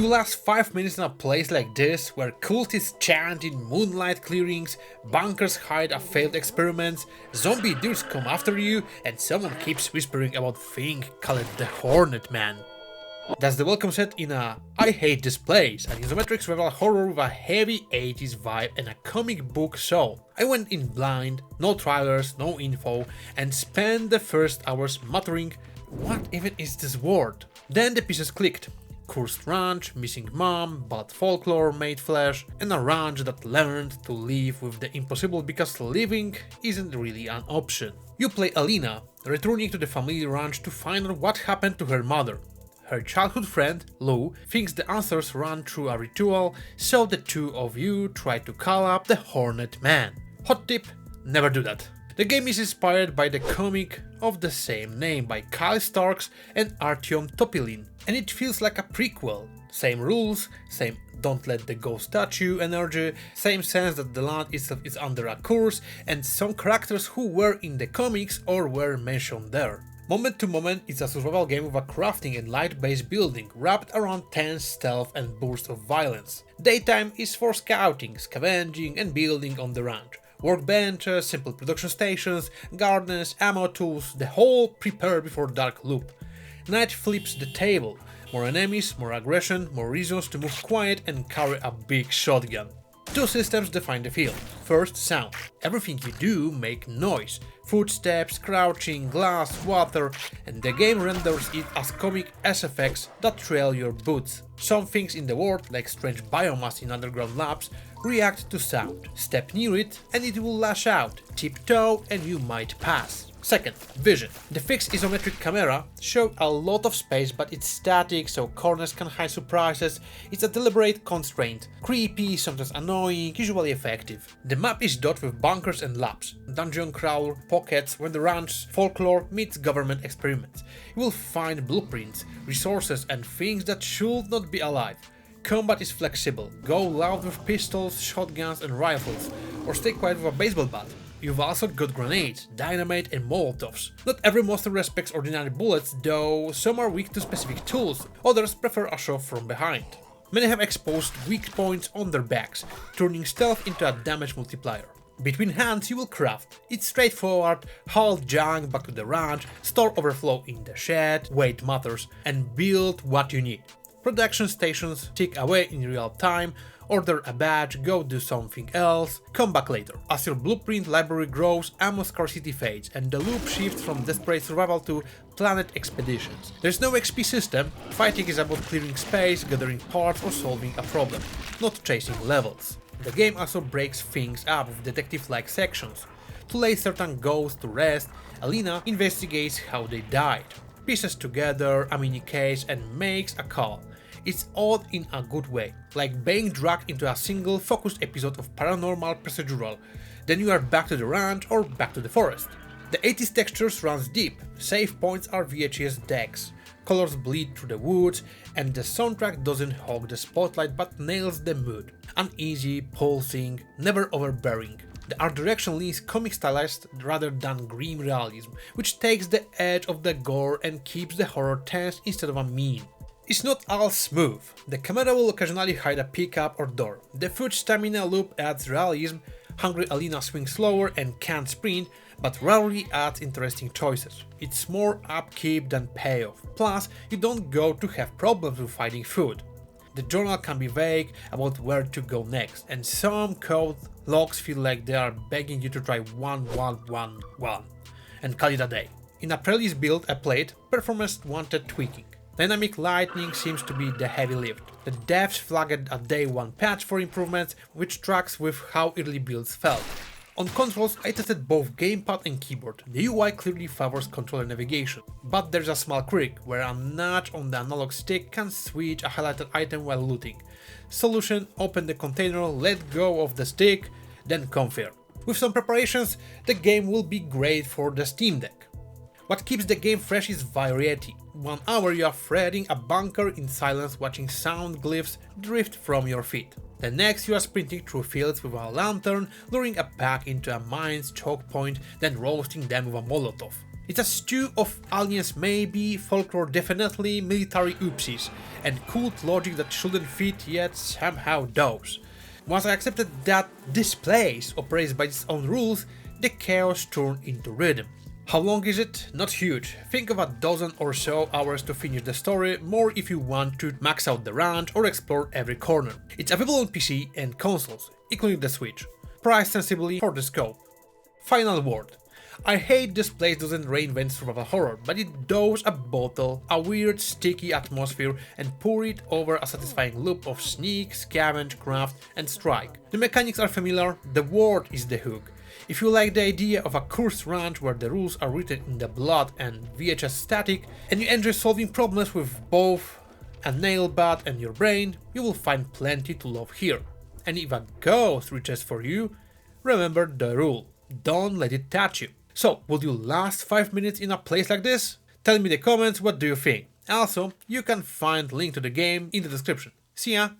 You last 5 minutes in a place like this, where cultists chant in moonlight clearings, bunkers hide a failed experiments, zombie dudes come after you, and someone keeps whispering about thing called the Hornet Man. That's the welcome set in a I hate this place, an isometric survival horror with a heavy 80s vibe and a comic book soul. I went in blind, no trailers, no info, and spent the first hours muttering, what even is this word? Then the pieces clicked. Cursed ranch, missing mom, bad folklore made flesh, and a ranch that learned to live with the impossible because living isn't really an option. You play Alina, returning to the family ranch to find out what happened to her mother. Her childhood friend, Lou, thinks the answers run through a ritual, so the two of you try to call up the Hornet Man. Hot tip, never do that. The game is inspired by the comic of the same name by Kyle Starks and Artyom Topilin, and it feels like a prequel. Same rules, same don't let the ghost touch you energy, same sense that the land itself is under a curse, and some characters who were in the comics or were mentioned there. Moment to moment, it's a survival game with a crafting and light-based building, wrapped around tense stealth and bursts of violence. Daytime is for scouting, scavenging and building on the ranch. Workbenches, simple production stations, gardens, ammo tools, the whole prepare before dark loop. Night flips the table. More enemies, more aggression, more reasons to move quiet and carry a big shotgun. Two systems define the field. First, sound. Everything you do make noise. Footsteps, crouching, glass, water, and the game renders it as comic SFX that trail your boots. Some things in the world, like strange biomass in underground labs, react to sound. Step near it and it will lash out. Tiptoe and you might pass. Second, vision. The fixed isometric camera shows a lot of space, but it's static, so corners can hide surprises. It's a deliberate constraint. Creepy, sometimes annoying, usually effective. The map is dotted with bunkers and labs, dungeon crawl pockets where the ranch's folklore meets government experiments. You will find blueprints, resources and things that should not be alive. Combat is flexible. Go loud with pistols, shotguns and rifles, or stay quiet with a baseball bat. You've also got grenades, dynamite and molotovs. Not every monster respects ordinary bullets, though some are weak to specific tools, others prefer a shot from behind. Many have exposed weak points on their backs, turning stealth into a damage multiplier. Between hands you will craft. It's straightforward, haul junk back to the ranch, store overflow in the shed, weight matters, and build what you need. Production stations tick away in real time, order a badge, go do something else, come back later. As your blueprint library grows, ammo scarcity fades, and the loop shifts from desperate survival to planet expeditions. There's no XP system, fighting is about clearing space, gathering parts or solving a problem, not chasing levels. The game also breaks things up with detective-like sections. To lay certain ghosts to rest, Alina investigates how they died, pieces together a mini case and makes a call. It's odd in a good way, like being dragged into a single focused episode of paranormal procedural, then you are back to the ranch or back to the forest. The 80s textures runs deep, save points are VHS decks, colors bleed through the woods, and the soundtrack doesn't hog the spotlight but nails the mood. Uneasy, pulsing, never overbearing. The art direction leans comic stylized rather than grim realism, which takes the edge of the gore and keeps the horror tense instead of a meme. It's not all smooth. The camera will occasionally hide a pickup or door. The food stamina loop adds realism. Hungry Alina swings slower and can't sprint, but rarely adds interesting choices. It's more upkeep than payoff. Plus, you don't go to have problems with finding food. The journal can be vague about where to go next, and some code logs feel like they are begging you to try 1111 and call it a day. In a previous build I played, performance wanted tweaking. Dynamic lighting seems to be the heavy lift. The devs flagged a day one patch for improvements, which tracks with how early builds felt. On controls, I tested both gamepad and keyboard. The UI clearly favors controller navigation, but there's a small quirk where a notch on the analog stick can switch a highlighted item while looting. Solution: open the container, let go of the stick, then confirm. With some preparations, the game will be great for the Steam Deck. What keeps the game fresh is variety. 1 hour you are threading a bunker in silence watching sound glyphs drift from your feet. The next you are sprinting through fields with a lantern, luring a pack into a mine's choke point, then roasting them with a Molotov. It's a stew of aliens maybe, folklore definitely, military oopsies, and cult logic that shouldn't fit yet somehow does. Once I accepted that this place operates by its own rules, the chaos turned into rhythm. How long is it? Not huge. Think of a dozen or so hours to finish the story, more if you want to max out the ranch or explore every corner. It's available on PC and consoles, including the Switch. Priced sensibly for the scope. Final word. I hate this place doesn't reinvent survival horror, but it does a bottle, a weird sticky atmosphere and pour it over a satisfying loop of sneak, scavenge, craft and strike. The mechanics are familiar, the word is the hook. If you like the idea of a cursed ranch where the rules are written in the blood and VHS static, and you enjoy solving problems with both a nail bat and your brain, you will find plenty to love here. And if a ghost reaches for you, remember the rule, don't let it touch you. So, would you last 5 minutes in a place like this? Tell me in the comments what do you think. Also, you can find link to the game in the description. See ya!